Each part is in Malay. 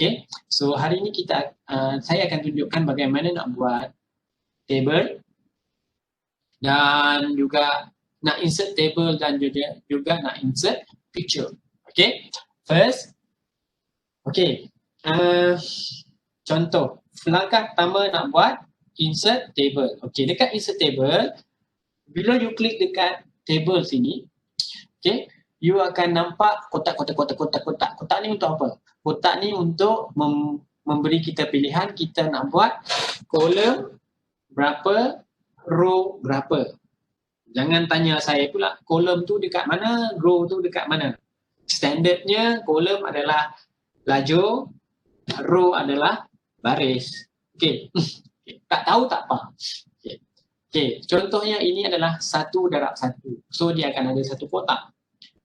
Okay, so hari ini saya akan tunjukkan bagaimana nak buat table dan juga nak insert table dan juga nak insert picture. Okay, first, okay, contoh langkah pertama nak buat insert table. Okay, dekat insert table, bila you klik dekat table sini, okay, you akan nampak kotak. Kotak ni untuk apa? Kotak ni untuk memberi kita pilihan kita nak buat kolom berapa, row berapa. Jangan tanya saya pula kolom tu dekat mana, row tu dekat mana. Standardnya kolom adalah lajur, row adalah baris. Okey. Tak tahu tak apa. Okey, contohnya ini adalah 1/1. So dia akan ada satu kotak.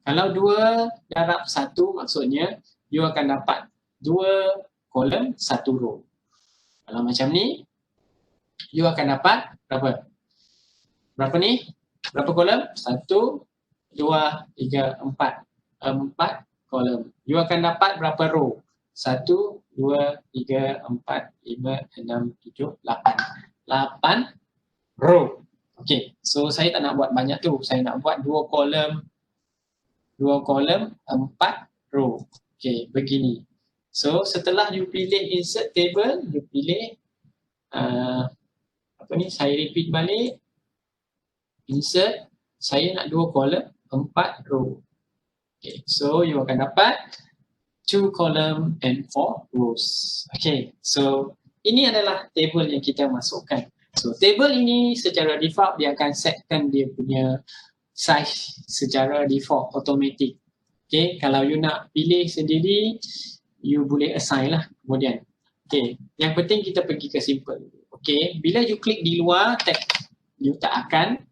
Kalau 2/1 maksudnya you akan dapat 2 kolom 1 row. Kalau macam ni you akan dapat berapa? Berapa ni? Berapa kolom? 1, 2, 3, 4. 4 kolom. You akan dapat berapa row? 1, 2, 3, 4, 5, 6, 7, 8. 8 row. Okey, so saya tak nak buat banyak tu. Saya nak buat 2 kolom, 4 row. Okey, begini. So setelah you pilih insert table, you pilih saya repeat balik. Insert, saya nak 2 kolom, 4 row. Okay, so you akan dapat 2 column and 4 rows. Okay, so ini adalah table yang kita masukkan. So table ini secara default dia akan setkan dia punya size secara default, automatic. Okay, kalau you nak pilih sendiri, you boleh assign lah kemudian. Okay, yang penting kita pergi ke simple. Okay, bila you klik di luar text, you tak akan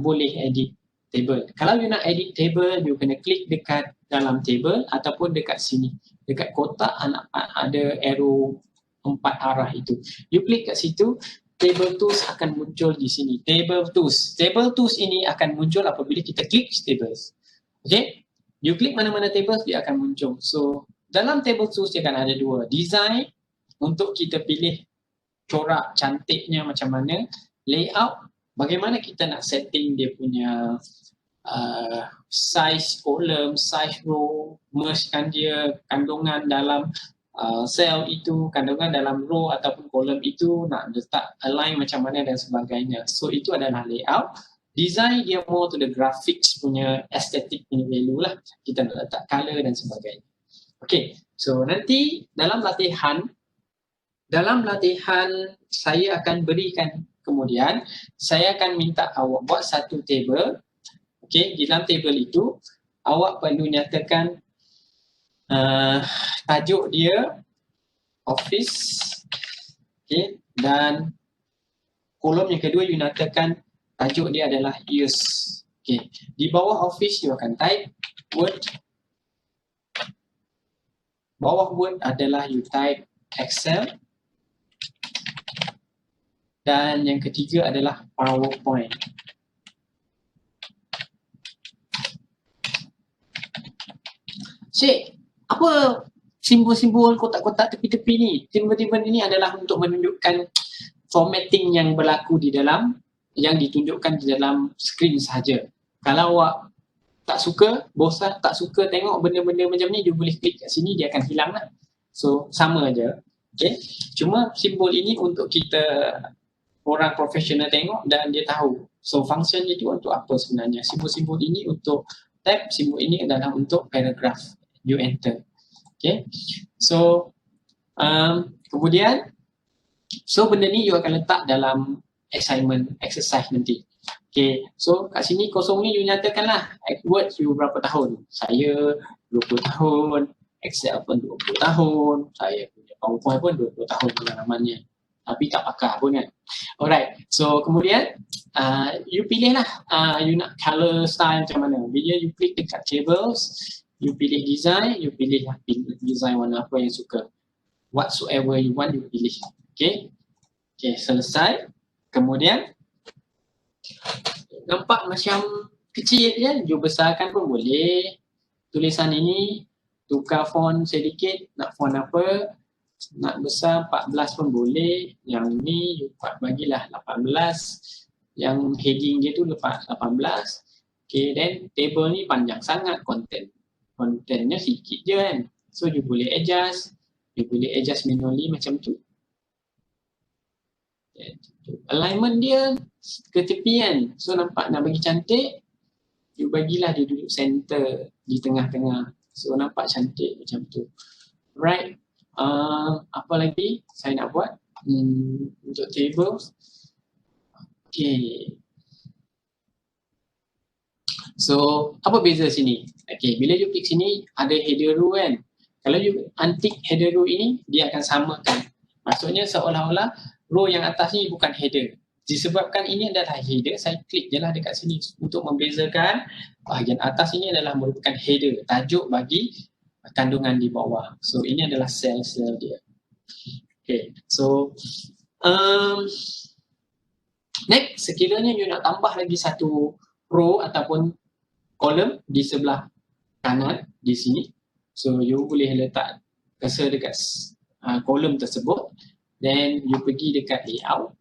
boleh edit table. Kalau you nak edit table, you kena klik dekat dalam table ataupun dekat sini. Dekat kotak ada arrow 4 arah itu. You klik kat situ, table tools akan muncul di sini. Table tools. Table tools ini akan muncul apabila kita klik tables. Okay? You klik mana-mana tables, dia akan muncul. So, dalam table tools dia akan ada 2. Design, untuk kita pilih corak cantiknya macam mana. Layout, bagaimana kita nak setting dia punya size column, size row, mergekan dia, kandungan dalam cell itu, kandungan dalam row ataupun kolom itu, nak letak align macam mana dan sebagainya. So itu adalah layout. Design dia more to the graphics punya aesthetic punya value lah. Kita nak letak color dan sebagainya. Okay, so nanti dalam latihan saya akan berikan, kemudian saya akan minta awak buat satu table. Okay, di dalam table itu awak perlu nyatakan tajuk dia office, okay, dan kolom yang kedua you nyatakan tajuk dia adalah use. Okay, di bawah office you akan type Word. Bawah Word adalah you type Excel. Dan yang ketiga adalah PowerPoint. Syed, apa simbol-simbol kotak-kotak tepi-tepi ni? Simbol-simbol ini adalah untuk menunjukkan formatting yang berlaku di dalam, yang ditunjukkan di dalam skrin sahaja. Kalau awak tak suka, bosan, tak suka tengok benda-benda macam ni, you boleh klik kat sini, dia akan hilang lah. So, sama aja. Okay? Cuma simbol ini untuk kita orang profesional tengok dan dia tahu. So, function itu untuk apa sebenarnya? Simbol-simbol ini untuk tab, simbol ini adalah untuk paragraph. You enter. Okay. So, kemudian, so benda ni you akan letak dalam assignment, exercise nanti. Okay. So, kat sini kosong ni you nyatakanlah Word you berapa tahun. Saya 20 tahun, Excel pun 20 tahun, saya punya PowerPoint pun 20 tahun pengalamannya. Tapi tak pakar pun kan. Alright, so kemudian you pilih lah you nak color style macam mana. Bila you klik dekat tables, you pilih design, you pilih lah design warna apa yang suka. Whatsoever you want, you pilih. Okay, okay, selesai. Kemudian nampak macam kecil je, you besarkan pun boleh. Tulisan ini tukar font sedikit, nak font apa, nak besar 14 pun boleh. Yang ni bagilah 18. Yang heading dia tu lepas 18. Okay, then table ni panjang sangat, content-nya sikit je kan. So you boleh adjust manually macam tu. Alignment dia ke tepi kan. So nampak nak bagi cantik, you bagilah dia duduk center di tengah-tengah. So nampak cantik macam tu. Right. Apa lagi saya nak buat untuk tables. Okay. So apa beza sini? Okay, bila you klik sini ada header row kan. Kalau you untick header row ini, dia akan samakan. Maksudnya seolah-olah row yang atas ni bukan header. Disebabkan ini adalah header, saya klik je lah dekat sini untuk membezakan bahagian atas ini adalah merupakan header, tajuk bagi kandungan di bawah. So ini adalah sel-sel dia. Okay, so next, sekiranya you nak tambah lagi satu row ataupun kolom di sebelah kanan di sini. So you boleh letak cursor dekat kolom tersebut. Then you pergi dekat layout.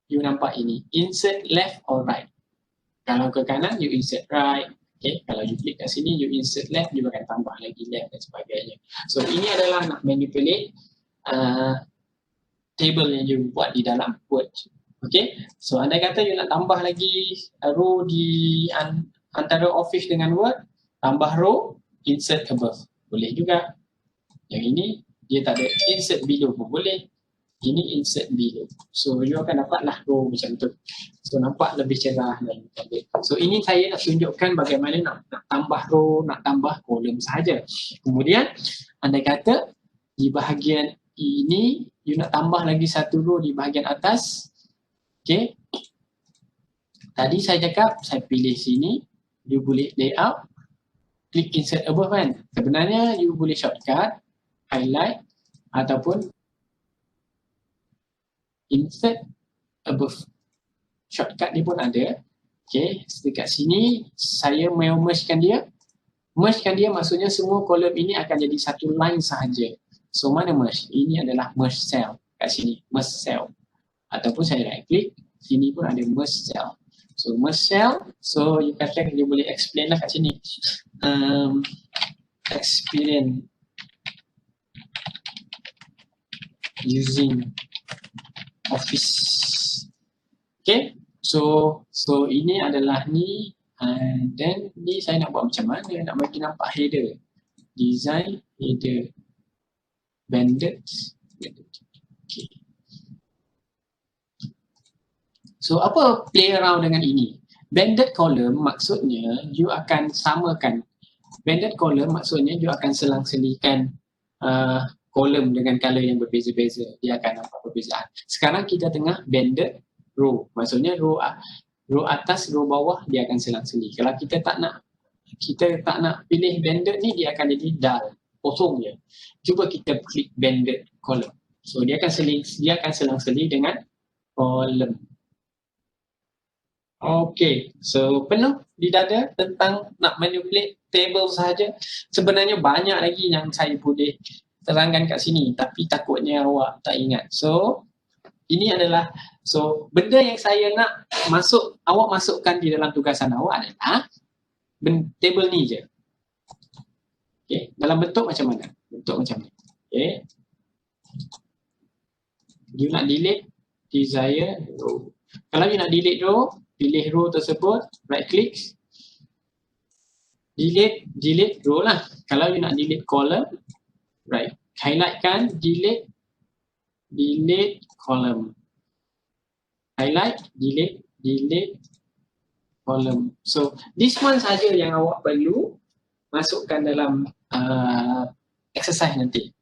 You nampak ini, insert left or right. Kalau ke kanan, you insert right. Okay, kalau you klik kat sini, you insert left, you akan tambah lagi left dan sebagainya. So ini adalah nak manipulate table yang you buat di dalam Word. Okay, so andai kata you nak tambah lagi row di antara Office dengan Word, tambah row, insert above. Boleh juga. Yang ini, dia tak ada insert below pun boleh. Ini insert below. So you akan dapatlah row macam tu. So nampak lebih cerah dan cantik. So ini saya nak tunjukkan bagaimana nak tambah row, nak tambah kolom sahaja. Kemudian andai kata di bahagian ini you nak tambah lagi satu row di bahagian atas. Okay. Tadi saya cakap saya pilih sini, you boleh layout, klik insert above kan. Sebenarnya you boleh shortcut, highlight ataupun insert above. Shortcut dia pun ada. Okay, dekat sini saya mau mergekan dia. Mergekan dia maksudnya semua kolom ini akan jadi satu line sahaja. So mana merge? Ini adalah merge cell. Kat sini, merge cell. Ataupun saya right click, sini pun ada merge cell. So merge cell, so you kata you boleh explain lah kat sini. Experience using Office. Okay, so ini adalah ni, and then ni saya nak buat macam mana nak bagi nampak header. Design header banded. Okay. So apa play around dengan ini? Banded column maksudnya you akan samakan. Banded column maksudnya you akan selang-selikan kolom dengan color yang berbeza-beza. Dia akan nampak perbezaan. Sekarang kita tengah banded row. Maksudnya row atas, row bawah dia akan selang-seli. Kalau kita tak nak pilih banded ni, dia akan jadi dull, kosong je. Cuba kita klik banded column. So dia akan selang-seli dengan kolom. Okay, so penuh di dada tentang nak manipulate table sahaja. Sebenarnya banyak lagi yang saya boleh terangkan kat sini, tapi takutnya awak tak ingat. So ini adalah benda yang saya nak awak masukkan di dalam tugasan awak adalah table ni je. Okay, dalam bentuk macam mana? Bentuk macam ni. Okay, you nak delete desired row. Kalau you nak delete row, pilih row tersebut, right click, delete row lah. Kalau you nak delete column, right, highlightkan, delete column. Highlight, delete column. So this one saja yang awak perlu masukkan dalam exercise nanti.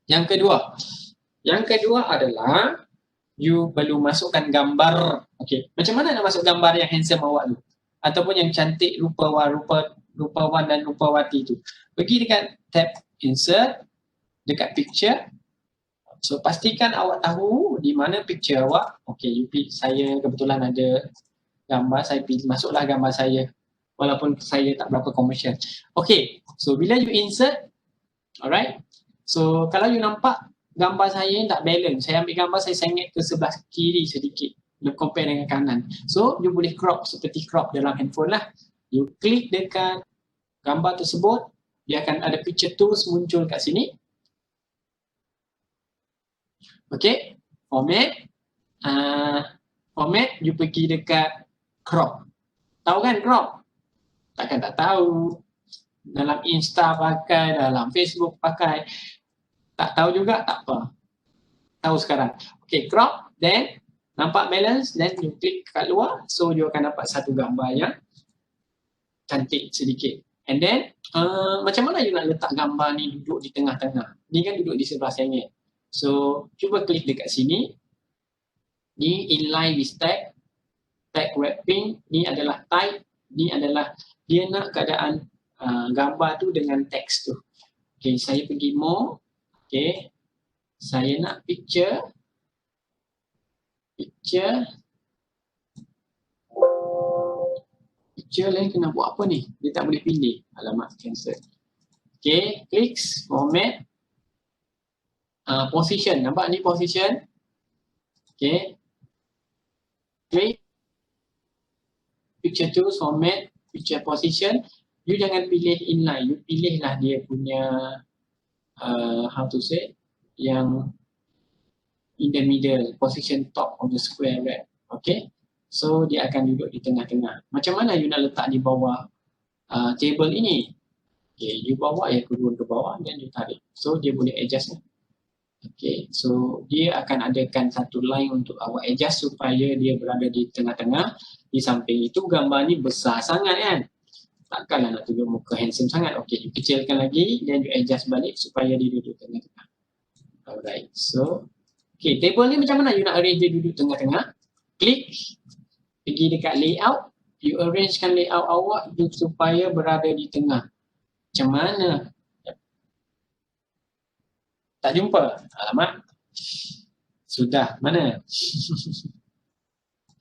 Yang kedua adalah you perlu masukkan gambar. Okay, macam mana nak masuk gambar yang handsome awak tu? Ataupun yang cantik rupawan dan rupawati tu. Pergi dekat tab insert, dekat picture. So pastikan awak tahu di mana picture awak. Okay, saya kebetulan ada gambar, saya masuklah gambar saya. walaupun saya tak berapa komersial. Okay, so bila you insert, alright, so kalau you nampak gambar saya tak balance, saya ambil gambar saya sengit ke sebelah kiri sedikit, compare dengan kanan. So you boleh crop seperti crop dalam handphone lah. You klik dekat gambar tersebut, dia akan ada picture tools muncul kat sini. Okay, format, format, you pergi dekat crop. Tahu kan crop? Takkan tak tahu. Dalam Insta pakai, dalam Facebook pakai. Tak tahu juga, tak apa. Tahu sekarang. Okay, crop, then nampak balance, then you klik kat luar, so you akan dapat satu gambar yang cantik sedikit. And then, macam mana you nak letak gambar ni duduk di tengah-tengah? Ni kan duduk di sebelah sengit. So, cuba klik dekat sini. Ni inline with tag. Tag wrapping. Ni adalah type. Ni adalah dia nak keadaan gambar tu dengan teks tu. Okay, saya pergi more. Okay. Saya nak picture. Picture lain kena buat apa ni? Dia tak boleh pilih. Alamak, cancel. Okay, klik format. Position, nampak ni position. Okay. Klik. Picture tools, format, picture position. You jangan pilih inline, you pilihlah dia punya how to say, yang in the middle, position top of the square wrap. Okay. So dia akan duduk di tengah-tengah. Macam mana you nak letak di bawah table ini? Okay, you bawa yang kedua ke bawah dan you tarik. So dia boleh adjust. Okay, so dia akan adakan satu line untuk awak adjust supaya dia berada di tengah-tengah. Di samping itu gambar ni besar sangat kan. Takkanlah nak tunjuk muka handsome sangat. Okay, you kecilkan lagi dan you adjust balik supaya dia duduk tengah-tengah. Alright, so okay, table ni macam mana you nak arrange dia duduk tengah-tengah? Klik, pergi dekat layout, you arrangekan layout awak supaya berada di tengah. Macam mana? Tak jumpa? Alamak. Sudah, mana?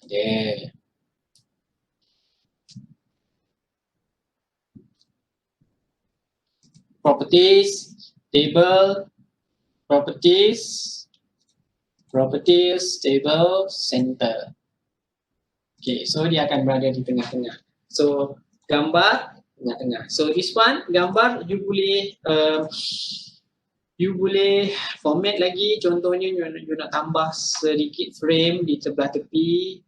Ada. Properties, table, properties, table, center. Okay, so dia akan berada di tengah-tengah. So, gambar tengah-tengah. So, this one, gambar you boleh format lagi. Contohnya you nak tambah sedikit frame di sebelah tepi.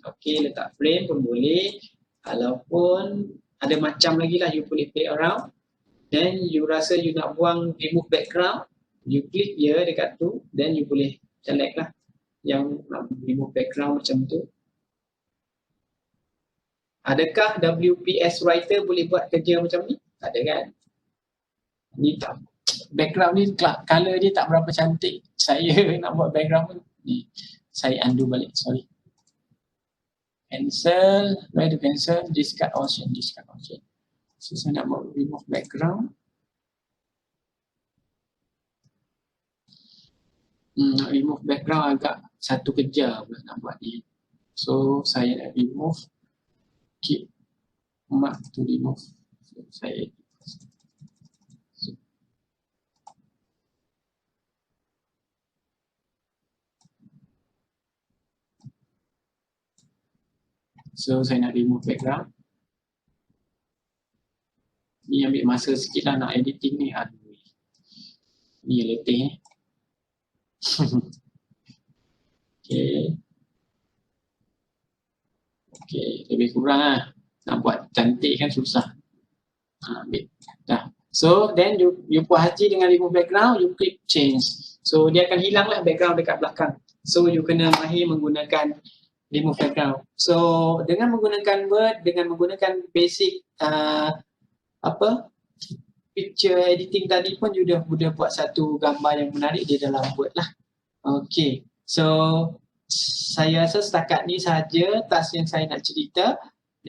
Okay, letak frame pun boleh. Ataupun ada macam lagi lah, you boleh play around. Then you rasa you nak buang remove background, you klik je dekat tu, then you boleh select lah yang nak remove background macam tu. Adakah WPS Writer boleh buat kerja macam ni? Tak ada kan? Ni tak. Background ni color dia tak berapa cantik. Saya nak buat background pun ni. Saya undo balik, sorry. Cancel, where to cancel? Discard option, discard option. So saya nak buat remove background. Remove background agak satu kerja nak buat ni. So saya nak remove, keep mark to remove. So, saya nak remove background. Ni ambil masa sikit lah nak editing ni. Aduh, ni letih ni. Okay, lebih kurang lah. Nak buat cantik kan susah. Ambil. Dah. So, then you puas hati dengan remove background, you click change. So, dia akan hilang lah background dekat belakang. So, you kena mahir menggunakan remove background. So, dengan menggunakan Word, dengan menggunakan basic picture editing tadi pun you dah buat satu gambar yang menarik di dalam Word lah. Okay, so saya rasa setakat ni sahaja task yang saya nak cerita.